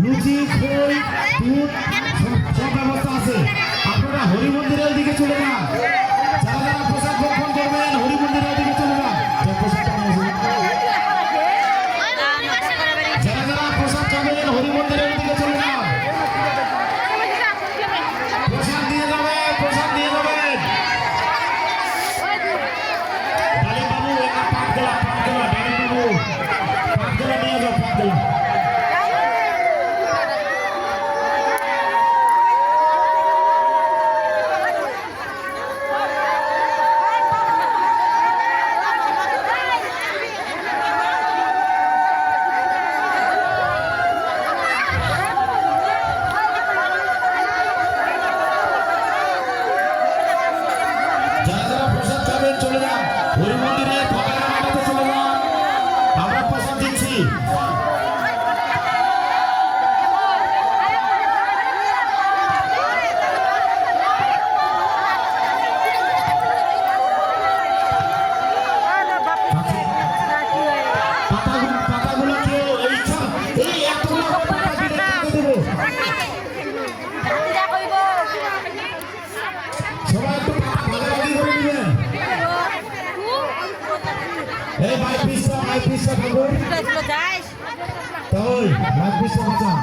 লুচি খই দুধ সব ব্যবস্থা আছে। আপনারা হরি মন্দিরের দিকে চলে যান। যারা যারা প্রসাদ গ্রহণ করবেন হরি মন্দিরের দিকে চলে যান। যারা যারা প্রসাদ খাবেন হরি মন্দিরের দিকে চলে যান। প্রসাদ দিয়ে যাবেন, প্রসাদ দিয়ে যাবেন। ডালিম বাবু একটা পাঁচগোলা ডালিম বাবু পাঁচগোলা নিয়ে যাও, পাঁচগোলা। যারা যারা প্রসাদ খাবেন চলে যান হরি মন্দিরে, ফাঁকা মাঠে চলে যান। আমরা প্রসাদ দিচ্ছি। পাতাগুলো কেউ এই এতগুলো পাতা দিলে কাকে দেবো? সবাই একটু পাতা ভাগাভাগি করে নেবেন। এই মাইক পিসটা খাবো। তাই মাইক পিসটা বাঁচান।